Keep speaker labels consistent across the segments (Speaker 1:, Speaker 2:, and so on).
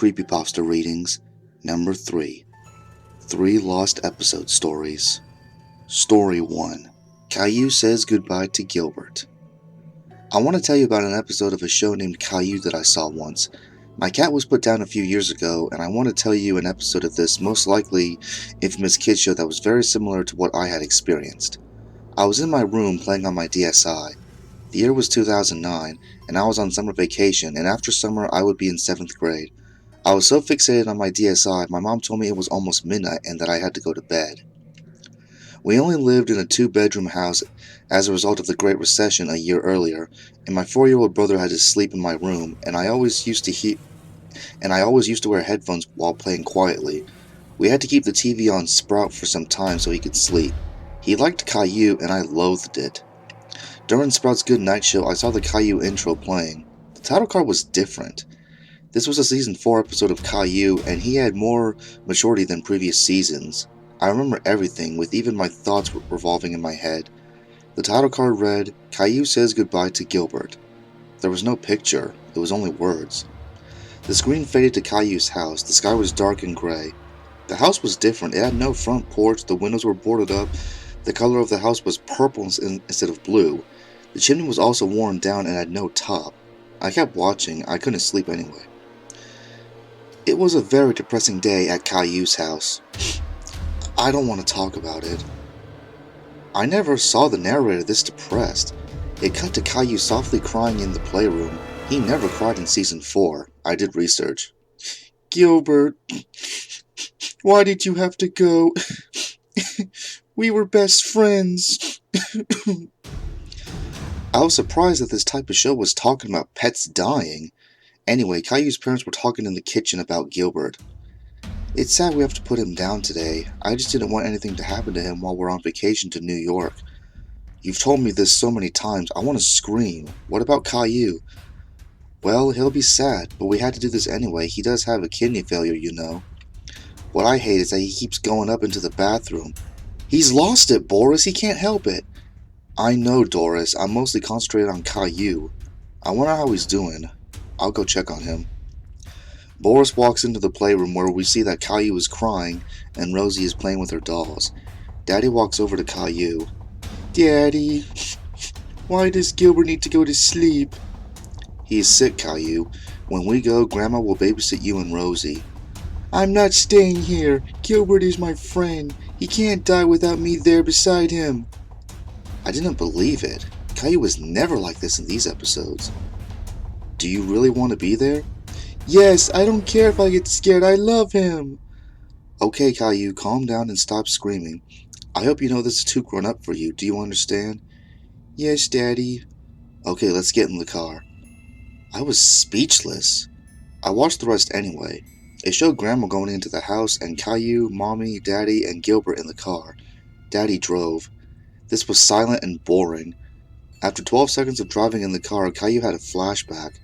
Speaker 1: Creepypasta readings, number 3. 3 Lost Episode Stories. Story 1. Caillou says goodbye to Gilbert. I want to tell you about an episode of a show named Caillou that I saw once. My cat was put down a few years ago, and I want to tell you an episode of this most likely infamous kids show that was very similar to what I had experienced. I was in my room playing on my DSi. The year was 2009, and I was on summer vacation, and after summer I would be in 7th grade. I was so fixated on my DSi, my mom told me it was almost midnight and that I had to go to bed. We only lived in a 2-bedroom house as a result of the Great Recession a year earlier, and my 4-year-old brother had to sleep in my room, and I always used to wear headphones while playing quietly. We had to keep the TV on Sprout for some time so he could sleep. He liked Caillou, and I loathed it. During Sprout's Good Night show, I saw the Caillou intro playing. The title card was different. This was a season 4 episode of Caillou, and he had more maturity than previous seasons. I remember everything, with even my thoughts revolving in my head. The title card read, Caillou says goodbye to Gilbert. There was no picture, it was only words. The screen faded to Caillou's house. The sky was dark and gray. The house was different. It had no front porch, the windows were boarded up, the color of the house was purple instead of blue. The chimney was also worn down and had no top. I kept watching, I couldn't sleep anyway. It was a very depressing day at Caillou's house. I don't want to talk about it. I never saw the narrator this depressed. It cut to Caillou softly crying in the playroom. He never cried in season 4. I did research. Gilbert, why did you have to go? We were best friends. I was surprised that this type of show was talking about pets dying. Anyway, Caillou's parents were talking in the kitchen about Gilbert. It's sad we have to put him down today. I just didn't want anything to happen to him while we're on vacation to New York. You've told me this so many times, I want to scream. What about Caillou? Well, he'll be sad, but we had to do this anyway. He does have a kidney failure, you know. What I hate is that he keeps going up into the bathroom. He's lost it, Boris. He can't help it. I know, Doris. I'm mostly concentrated on Caillou. I wonder how he's doing. I'll go check on him. Boris walks into the playroom where we see that Caillou is crying and Rosie is playing with her dolls. Daddy walks over to Caillou. Daddy, why does Gilbert need to go to sleep? He is sick, Caillou. When we go, Grandma will babysit you and Rosie. I'm not staying here. Gilbert is my friend. He can't die without me there beside him. I didn't believe it. Caillou was never like this in these episodes. Do you really want to be there? Yes, I don't care if I get scared. I love him. Okay, Caillou, calm down and stop screaming. I hope you know this is too grown up for you. Do you understand? Yes, Daddy. Okay, let's get in the car. I was speechless. I watched the rest anyway. It showed Grandma going into the house and Caillou, Mommy, Daddy, and Gilbert in the car. Daddy drove. This was silent and boring. After 12 seconds of driving in the car, Caillou had a flashback.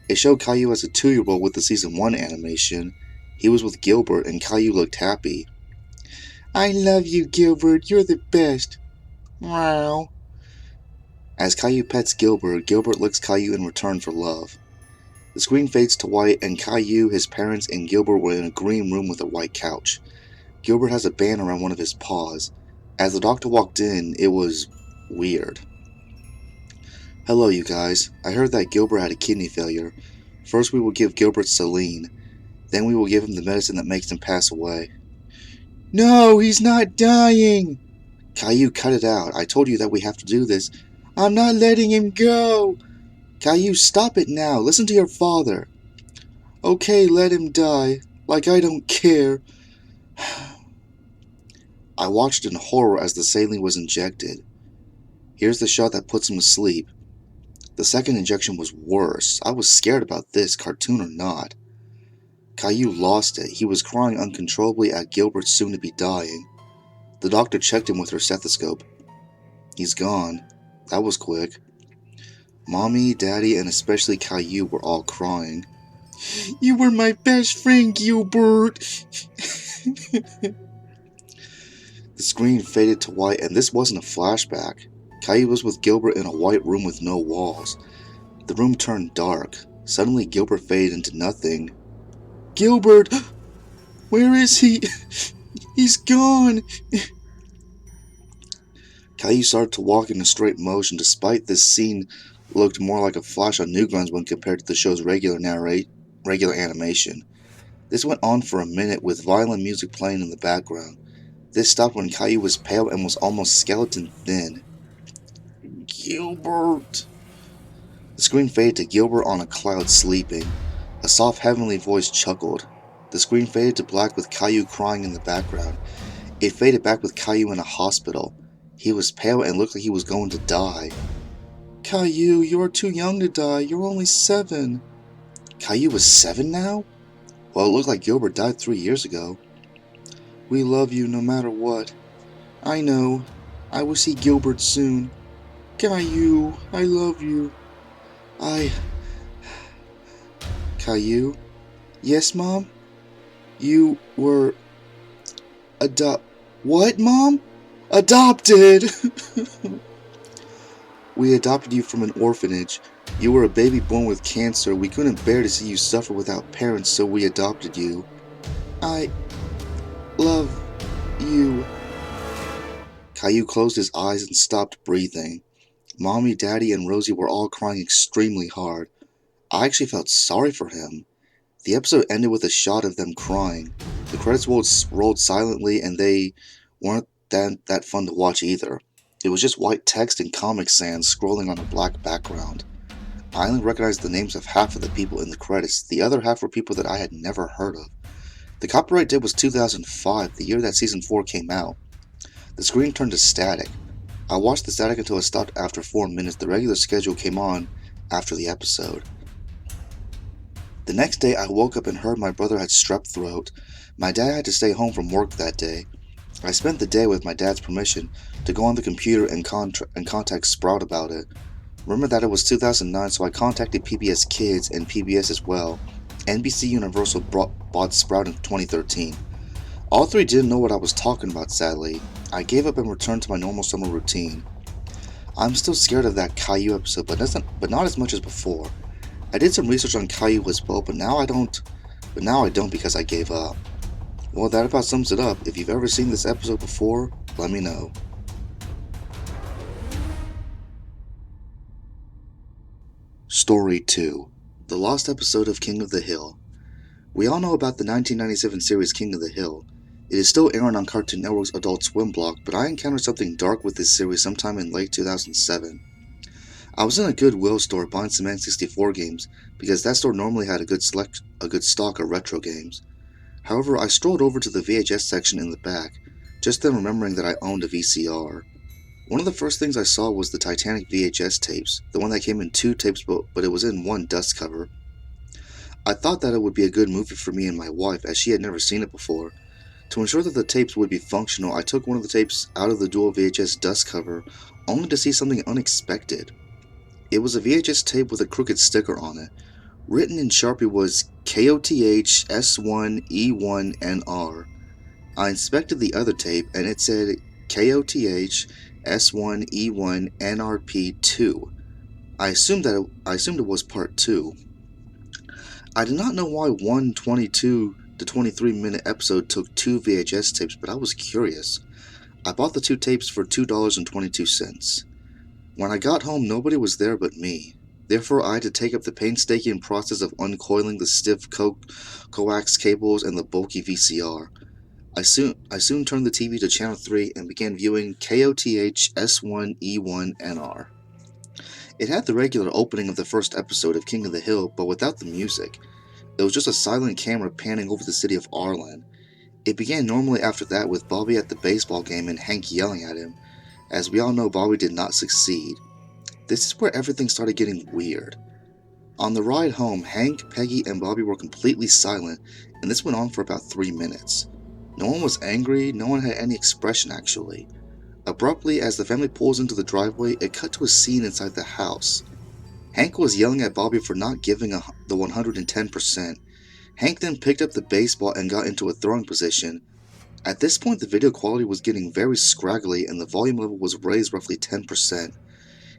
Speaker 1: It showed Caillou as a 2-year-old with the season 1 animation. He was with Gilbert and Caillou looked happy. I love you, Gilbert. You're the best. Meow. As Caillou pets Gilbert, Gilbert licks Caillou in return for love. The screen fades to white and Caillou, his parents, and Gilbert were in a green room with a white couch. Gilbert has a band around one of his paws. As the doctor walked in, it was weird. Hello, you guys. I heard that Gilbert had a kidney failure. First we will give Gilbert saline. Then we will give him the medicine that makes him pass away. No, he's not dying! Caillou, cut it out. I told you that we have to do this. I'm not letting him go! Caillou, stop it now. Listen to your father. Okay, let him die. Like I don't care. I watched in horror as the saline was injected. Here's the shot that puts him to sleep. The second injection was worse. I was scared about this, cartoon or not. Caillou lost it. He was crying uncontrollably at Gilbert soon to be dying. The doctor checked him with her stethoscope. He's gone. That was quick. Mommy, Daddy, and especially Caillou were all crying. You were my best friend, Gilbert. The screen faded to white, and this wasn't a flashback. Caillou was with Gilbert in a white room with no walls. The room turned dark. Suddenly, Gilbert faded into nothing. Gilbert! Where is he? He's gone! Caillou started to walk in a straight motion. Despite this scene looked more like a flash on Newgrounds when compared to the show's regular animation. This went on for a minute with violent music playing in the background. This stopped when Caillou was pale and was almost skeleton thin. Gilbert! The screen faded to Gilbert on a cloud sleeping. A soft heavenly voice chuckled. The screen faded to black with Caillou crying in the background. It faded back with Caillou in a hospital. He was pale and looked like he was going to die. Caillou, you are too young to die. You're only 7. Caillou was 7 now? Well, it looked like Gilbert died 3 years ago. We love you no matter what. I know. I will see Gilbert soon. Caillou, I love you. Caillou? Yes, Mom? You were... What, Mom? Adopted! We adopted you from an orphanage. You were a baby born with cancer. We couldn't bear to see you suffer without parents, so we adopted you. I love you. Caillou closed his eyes and stopped breathing. Mommy, Daddy, and Rosie were all crying extremely hard. I actually felt sorry for him. The episode ended with a shot of them crying. The credits rolled silently, and they weren't that fun to watch either. It was just white text and Comic Sans scrolling on a black background. I only recognized the names of half of the people in the credits. The other half were people that I had never heard of. The copyright date was 2005, the year that Season 4 came out. The screen turned to static. I watched the static until it stopped after 4 minutes. The regular schedule came on after the episode. The next day, I woke up and heard my brother had strep throat. My dad had to stay home from work that day. I spent the day with my dad's permission to go on the computer and contact Sprout about it. Remember that it was 2009, so I contacted PBS Kids and PBS as well. NBC Universal bought Sprout in 2013. All three didn't know what I was talking about, sadly. I gave up and returned to my normal summer routine. I'm still scared of that Caillou episode, but not as much as before. I did some research on Caillou as well, but now I don't because I gave up. Well, that about sums it up. If you've ever seen this episode before, let me know. Story 2. The Lost Episode of King of the Hill. We all know about the 1997 series King of the Hill. It is still airing on Cartoon Network's Adult Swim block, but I encountered something dark with this series sometime in late 2007. I was in a Goodwill store buying some N64 games, because that store normally had a good stock of retro games. However, I strolled over to the VHS section in the back, just then remembering that I owned a VCR. One of the first things I saw was the Titanic VHS tapes, the one that came in 2 tapes but it was in 1 dust cover. I thought that it would be a good movie for me and my wife, as she had never seen it before. To ensure that the tapes would be functional, I took one of the tapes out of the dual VHS dust cover, only to see something unexpected. It was a VHS tape with a crooked sticker on it. Written in Sharpie was KOTH S1E1NR. I inspected the other tape and it said KOTH S1E1NRP2. I assumed it was part 2. I did not know why one 22 to 23 minute episode took 2 VHS tapes, but I was curious. I bought the 2 tapes for $2.22. When I got home, nobody was there but me. Therefore, I had to take up the painstaking process of uncoiling the stiff coax cables and the bulky VCR. I soon turned the TV to channel 3 and began viewing KOTH S1E1NR. It had the regular opening of the first episode of King of the Hill, but without the music. It was just a silent camera panning over the city of Arlen. It began normally after that with Bobby at the baseball game and Hank yelling at him. As we all know, Bobby did not succeed. This is where everything started getting weird. On the ride home, Hank, Peggy, and Bobby were completely silent, and this went on for about 3 minutes. No one was angry, no one had any expression actually. Abruptly, as the family pulls into the driveway, it cut to a scene inside the house. Hank was yelling at Bobby for not giving the 110%. Hank then picked up the baseball and got into a throwing position. At this point, the video quality was getting very scraggly and the volume level was raised roughly 10%.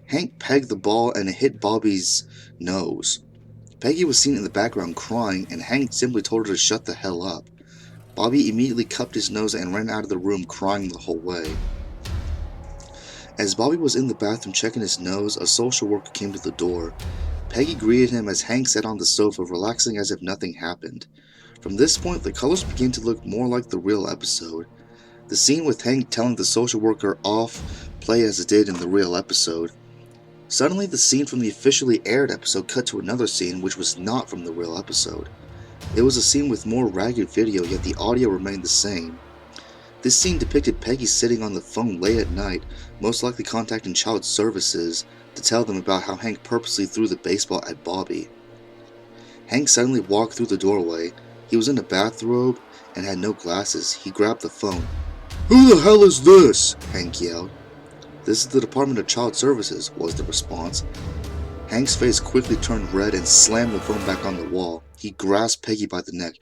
Speaker 1: Hank pegged the ball and it hit Bobby's nose. Peggy was seen in the background crying, and Hank simply told her to shut the hell up. Bobby immediately cupped his nose and ran out of the room crying the whole way. As Bobby was in the bathroom checking his nose, a social worker came to the door. Peggy greeted him as Hank sat on the sofa, relaxing as if nothing happened. From this point, the colors began to look more like the real episode. The scene with Hank telling the social worker off play as it did in the real episode. Suddenly, the scene from the officially aired episode cut to another scene which was not from the real episode. It was a scene with more ragged video, yet the audio remained the same. This scene depicted Peggy sitting on the phone late at night, most likely contacting child services to tell them about how Hank purposely threw the baseball at Bobby. Hank suddenly walked through the doorway. He was in a bathrobe and had no glasses. He grabbed the phone. "Who the hell is this?" Hank yelled. "This is the Department of Child Services," was the response. Hank's face quickly turned red and slammed the phone back on the wall. He grasped Peggy by the neck.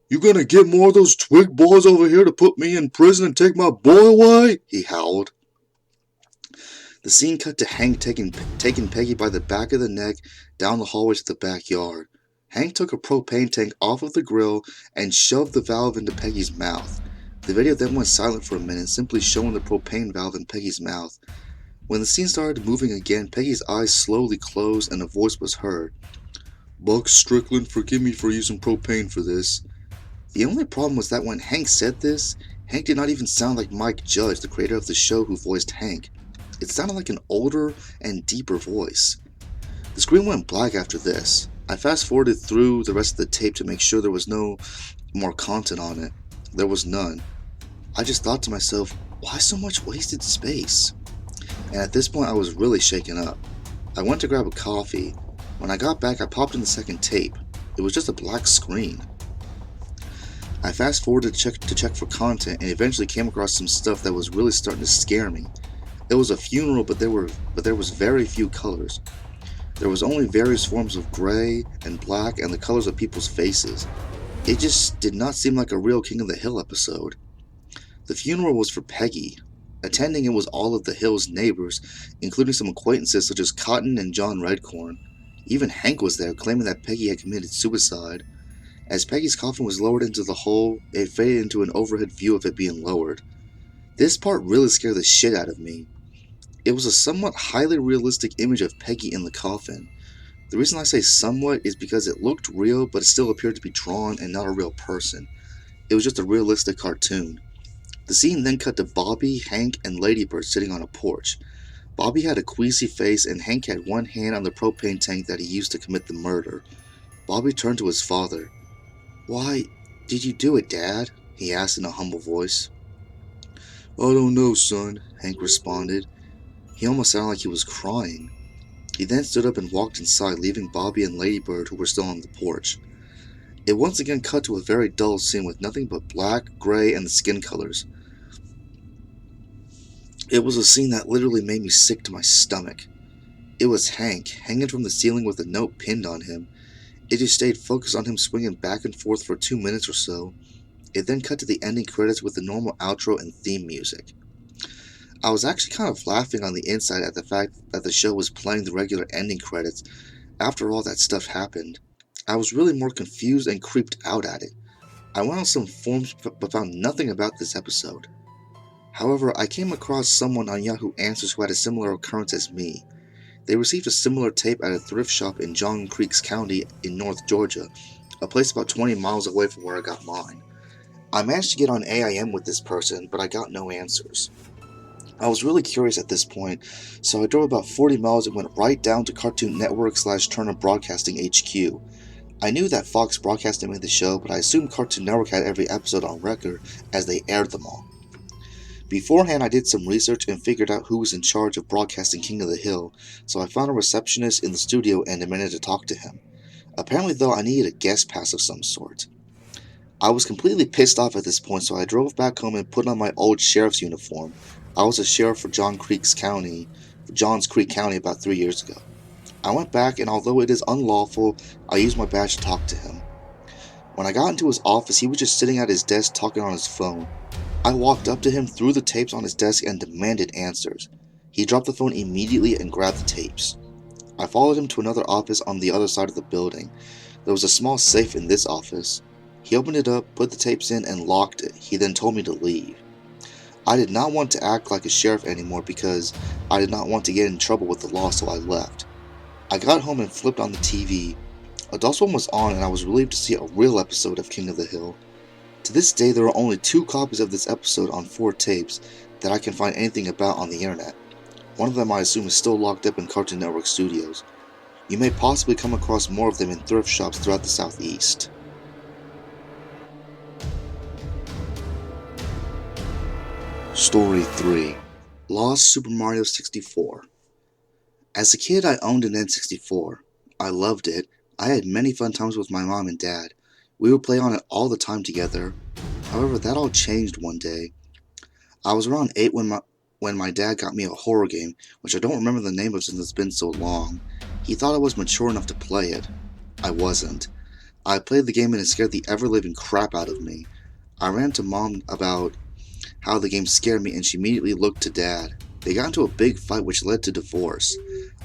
Speaker 1: "You gonna get more of those twig boys over here to put me in prison and take my boy away?" he howled. The scene cut to Hank taking Peggy by the back of the neck down the hallway to the backyard. Hank took a propane tank off of the grill and shoved the valve into Peggy's mouth. The video then went silent for a minute, simply showing the propane valve in Peggy's mouth. When the scene started moving again, Peggy's eyes slowly closed and a voice was heard. "Buck Strickland, forgive me for using propane for this." The only problem was that when Hank said this, Hank did not even sound like Mike Judge, the creator of the show who voiced Hank. It sounded like an older and deeper voice. The screen went black after this. I fast forwarded through the rest of the tape to make sure there was no more content on it. There was none. I just thought to myself, why so much wasted space? And at this point I was really shaken up. I went to grab a coffee. When I got back, I popped in the second tape. It was just a black screen. I fast forwarded to check for content and eventually came across some stuff that was really starting to scare me. It was a funeral, but there was very few colors. There was only various forms of gray and black and the colors of people's faces. It just did not seem like a real King of the Hill episode. The funeral was for Peggy. Attending it was all of the Hill's neighbors, including some acquaintances such as Cotton and John Redcorn. Even Hank was there, claiming that Peggy had committed suicide. As Peggy's coffin was lowered into the hole, it faded into an overhead view of it being lowered. This part really scared the shit out of me. It was a somewhat highly realistic image of Peggy in the coffin. The reason I say somewhat is because it looked real, but it still appeared to be drawn and not a real person. It was just a realistic cartoon. The scene then cut to Bobby, Hank, and Ladybird sitting on a porch. Bobby had a queasy face and Hank had one hand on the propane tank that he used to commit the murder. Bobby turned to his father. "Why did you do it, Dad?" he asked in a humble voice. "I don't know, son," Hank responded. He almost sounded like he was crying. He then stood up and walked inside, leaving Bobby and Ladybird, who were still on the porch. It once again cut to a very dull scene with nothing but black, gray, and the skin colors. It was a scene that literally made me sick to my stomach. It was Hank, hanging from the ceiling with a note pinned on him. It just stayed focused on him swinging back and forth for 2 minutes or so. It then cut to the ending credits with the normal outro and theme music. I was actually kind of laughing on the inside at the fact that the show was playing the regular ending credits after all that stuff happened. I was really more confused and creeped out at it. I went on some forums but found nothing about this episode. However, I came across someone on Yahoo Answers who had a similar occurrence as me. They received a similar tape at a thrift shop in John Creeks County in North Georgia, a place about 20 miles away from where I got mine. I managed to get on AIM with this person, but I got no answers. I was really curious at this point, so I drove about 40 miles and went right down to Cartoon Network / Turner Broadcasting HQ. I knew that Fox Broadcasting made the show, but I assumed Cartoon Network had every episode on record, as they aired them all. Beforehand, I did some research and figured out who was in charge of broadcasting King of the Hill, so I found a receptionist in the studio and demanded to talk to him. Apparently, though, I needed a guest pass of some sort. I was completely pissed off at this point, so I drove back home and put on my old sheriff's uniform. I was a sheriff for Johns Creek County about 3 years ago. I went back, and although it is unlawful, I used my badge to talk to him. When I got into his office, he was just sitting at his desk talking on his phone. I walked up to him, threw the tapes on his desk, and demanded answers. He dropped the phone immediately and grabbed the tapes. I followed him to another office on the other side of the building. There was a small safe in this office. He opened it up, put the tapes in, and locked it. He then told me to leave. I did not want to act like a sheriff anymore because I did not want to get in trouble with the law, so I left. I got home and flipped on the TV. Adult Swim was on, and I was relieved to see a real episode of King of the Hill. To this day, there are only 2 copies of this episode on 4 tapes that I can find anything about on the internet. One of them I assume is still locked up in Cartoon Network studios. You may possibly come across more of them in thrift shops throughout the Southeast. Story 3. Lost Super Mario 64. As a kid, I owned an N64. I loved it. I had many fun times with my mom and dad. We would play on it all the time together. However, that all changed one day. I was around 8 when my dad got me a horror game, which I don't remember the name of since it's been so long. He thought I was mature enough to play it. I wasn't. I played the game and it scared the ever-living crap out of me. I ran to Mom about how the game scared me, and she immediately looked to Dad. They got into a big fight which led to divorce.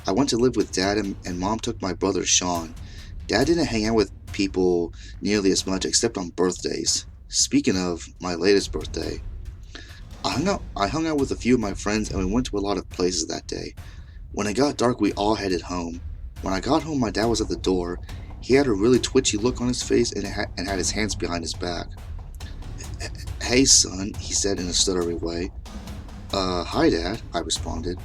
Speaker 1: I went to live with Dad and Mom took my brother Sean. Dad didn't hang out with people nearly as much except on birthdays. Speaking of my latest birthday, I hung out with a few of my friends and we went to a lot of places that day. When it got dark, we all headed home. When I got home, my dad was at the door. He had a really twitchy look on his face and had his hands behind his back. "Hey son," he said in a stuttery way. Hi Dad," I responded.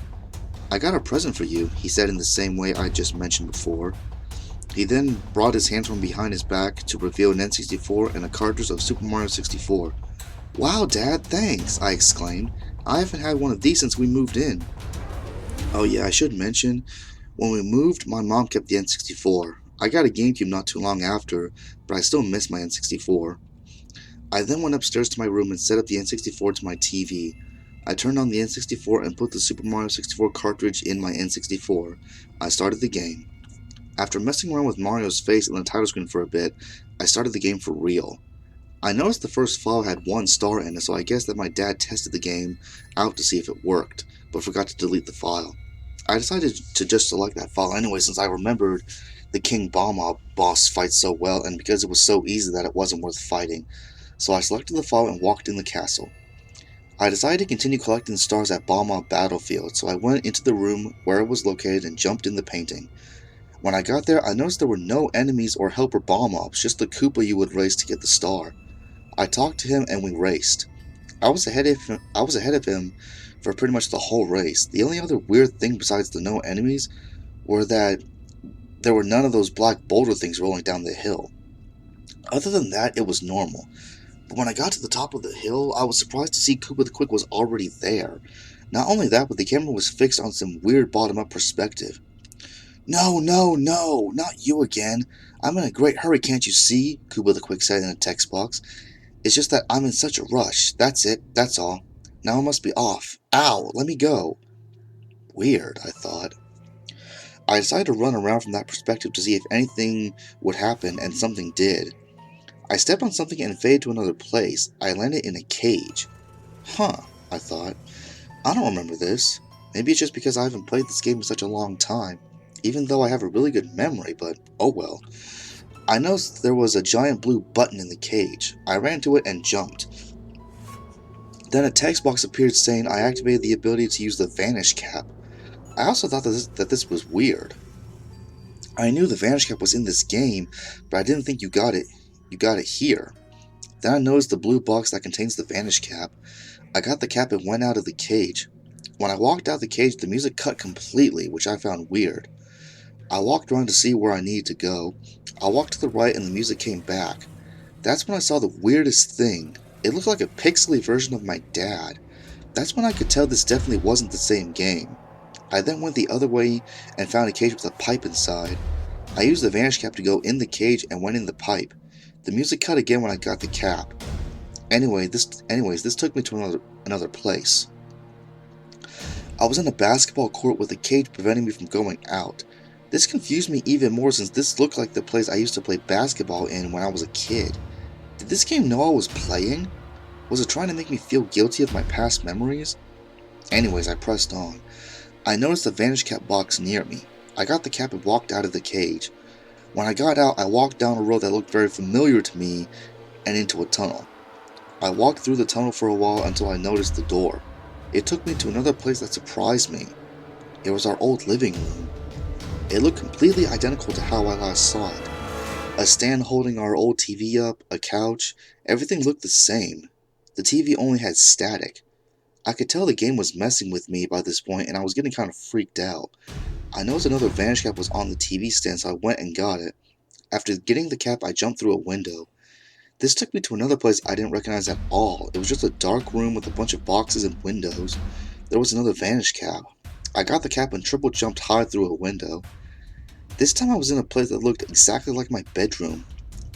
Speaker 1: "I got a present for you," he said in the same way I just mentioned before. He then brought his hands from behind his back to reveal an N64 and a cartridge of Super Mario 64. "Wow, Dad, thanks," I exclaimed. "I haven't had one of these since we moved in." Oh yeah, I should mention, when we moved, my mom kept the N64. I got a GameCube not too long after, but I still miss my N64. I then went upstairs to my room and set up the N64 to my TV. I turned on the N64 and put the Super Mario 64 cartridge in my N64. I started the game. After messing around with Mario's face in the title screen for a bit, I started the game for real. I noticed the first file had 1 star in it, so I guessed that my dad tested the game out to see if it worked, but forgot to delete the file. I decided to just select that file anyway since I remembered the King Bomb boss fight so well and because it was so easy that it wasn't worth fighting. So I selected the file and walked in the castle. I decided to continue collecting stars at Bomb Battlefield, so I went into the room where it was located and jumped in the painting. When I got there, I noticed there were no enemies or helper bomb mobs, just the Koopa you would race to get the star. I talked to him and we raced. I was ahead of him for pretty much the whole race. The only other weird thing besides the no enemies were that there were none of those black boulder things rolling down the hill. Other than that, it was normal. But when I got to the top of the hill, I was surprised to see Koopa the Quick was already there. Not only that, but the camera was fixed on some weird bottom-up perspective. "No, no, no, not you again. I'm in a great hurry, can't you see?" Koopa the Quick said in a text box. "It's just that I'm in such a rush. That's it, that's all. Now I must be off. Ow, let me go." Weird, I thought. I decided to run around from that perspective to see if anything would happen, and something did. I stepped on something and faded to another place. I landed in a cage. Huh, I thought. I don't remember this. Maybe it's just because I haven't played this game in such a long time, even though I have a really good memory, but oh well. I noticed there was a giant blue button in the cage. I ran to it and jumped. Then a text box appeared saying I activated the ability to use the Vanish Cap. I also thought that this was weird. I knew the Vanish Cap was in this game, but I didn't think you got it here. Then I noticed the blue box that contains the Vanish Cap. I got the cap and went out of the cage. When I walked out the cage, the music cut completely, which I found weird. I walked around to see where I needed to go. I walked to the right and the music came back. That's when I saw the weirdest thing. It looked like a pixely version of my dad. That's when I could tell this definitely wasn't the same game. I then went the other way and found a cage with a pipe inside. I used the Vanish Cap to go in the cage and went in the pipe. The music cut again when I got the cap. Anyways, this took me to another place. I was in a basketball court with a cage preventing me from going out. This confused me even more since this looked like the place I used to play basketball in when I was a kid. Did this game know I was playing? Was it trying to make me feel guilty of my past memories? Anyways, I pressed on. I noticed the Vanish Cap box near me. I got the cap and walked out of the cage. When I got out, I walked down a road that looked very familiar to me and into a tunnel. I walked through the tunnel for a while until I noticed the door. It took me to another place that surprised me. It was our old living room. It looked completely identical to how I last saw it. A stand holding our old TV up, a couch, everything looked the same. The TV only had static. I could tell the game was messing with me by this point and I was getting kind of freaked out. I noticed another vanish cap was on the TV stand, so I went and got it. After getting the cap, I jumped through a window. This took me to another place I didn't recognize at all. It was just a dark room with a bunch of boxes and windows. There was another vanish cap. I got the cap and triple jumped high through a window. This time I was in a place that looked exactly like my bedroom.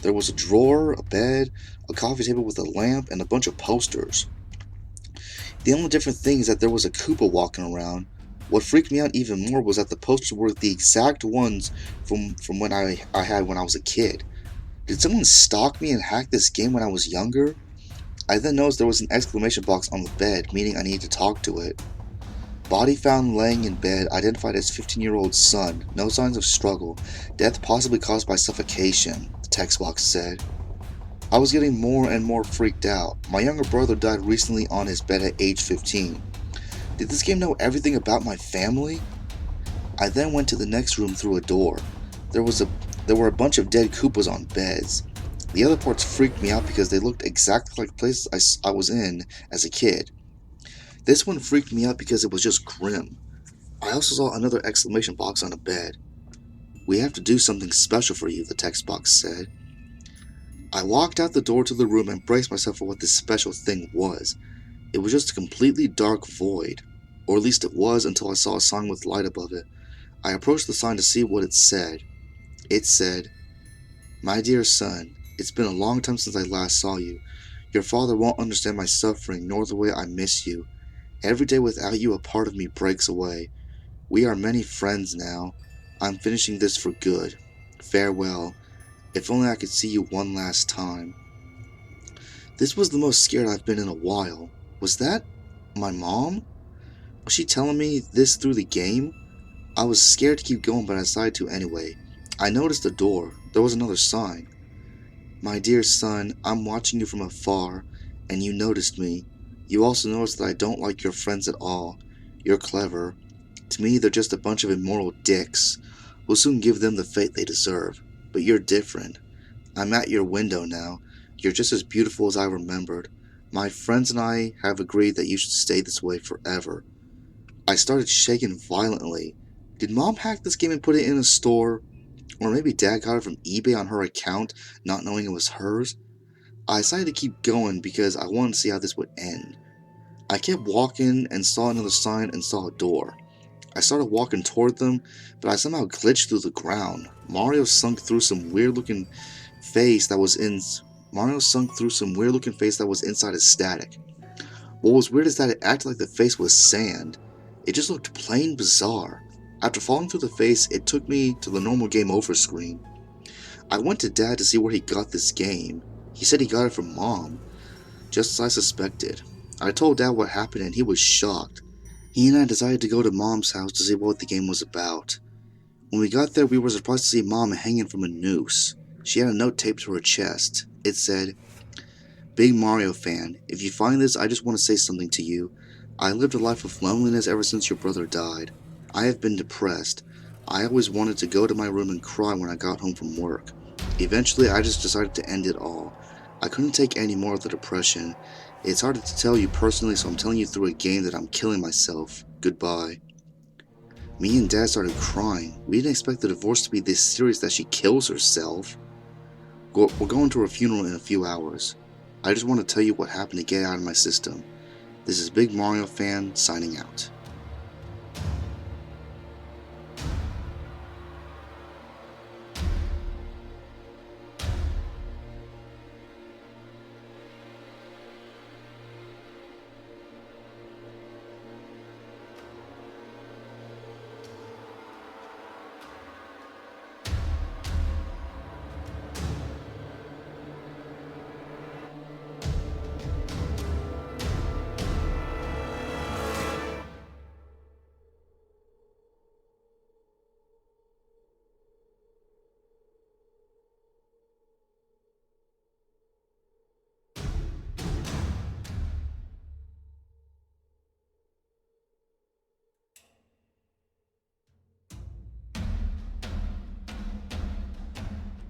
Speaker 1: There was a drawer, a bed, a coffee table with a lamp, and a bunch of posters. The only different thing is that there was a Koopa walking around. What freaked me out even more was that the posters were the exact ones from when I had when I was a kid. Did someone stalk me and hack this game when I was younger? I then noticed there was an exclamation box on the bed, meaning I needed to talk to it. Body found laying in bed, identified as 15-year-old son. No signs of struggle. Death possibly caused by suffocation, the text box said. I was getting more and more freaked out. My younger brother died recently on his bed at age 15. Did this game know everything about my family? I then went to the next room through a door. There were a bunch of dead Koopas on beds. The other parts freaked me out because they looked exactly like places I was in as a kid. This one freaked me out because it was just grim. I also saw another exclamation box on a bed. We have to do something special for you, the text box said. I walked out the door to the room and braced myself for what this special thing was. It was just a completely dark void. Or at least it was until I saw a sign with light above it. I approached the sign to see what it said. It said, "My dear son, it's been a long time since I last saw you. Your father won't understand my suffering nor the way I miss you. Every day without you, a part of me breaks away. We are many friends now. I'm finishing this for good. Farewell. If only I could see you one last time." This was the most scared I've been in a while. Was that my mom? Was she telling me this through the game? I was scared to keep going, but I decided to anyway. I noticed the door. There was another sign. "My dear son, I'm watching you from afar, and you noticed me. You also noticed that I don't like your friends at all. You're clever. To me, they're just a bunch of immoral dicks. We'll soon give them the fate they deserve. But you're different. I'm at your window now. You're just as beautiful as I remembered. My friends and I have agreed that you should stay this way forever." I started shaking violently. Did Mom hack this game and put it in a store? Or maybe Dad got it from eBay on her account, not knowing it was hers? I decided to keep going because I wanted to see how this would end. I kept walking and saw another sign and saw a door. I started walking toward them, but I somehow glitched through the ground. Mario sunk through some weird-looking face that was inside his static. What was weird is that it acted like the face was sand. It just looked plain bizarre. After falling through the face, it took me to the normal game over screen. I went to Dad to see where he got this game. He said he got it from Mom, just as I suspected. I told Dad what happened and he was shocked. He and I decided to go to Mom's house to see what the game was about. When we got there, we were surprised to see Mom hanging from a noose. She had a note taped to her chest. It said, "Big Mario fan, if you find this, I just want to say something to you. I lived a life of loneliness ever since your brother died. I have been depressed. I always wanted to go to my room and cry when I got home from work. Eventually, I just decided to end it all. I couldn't take any more of the depression. It's hard to tell you personally, so I'm telling you through a game that I'm killing myself. Goodbye." Me and Dad started crying. We didn't expect the divorce to be this serious that she kills herself. We're going to her funeral in a few hours. I just want to tell you what happened to get it out of my system. This is Big Mario Fan signing out.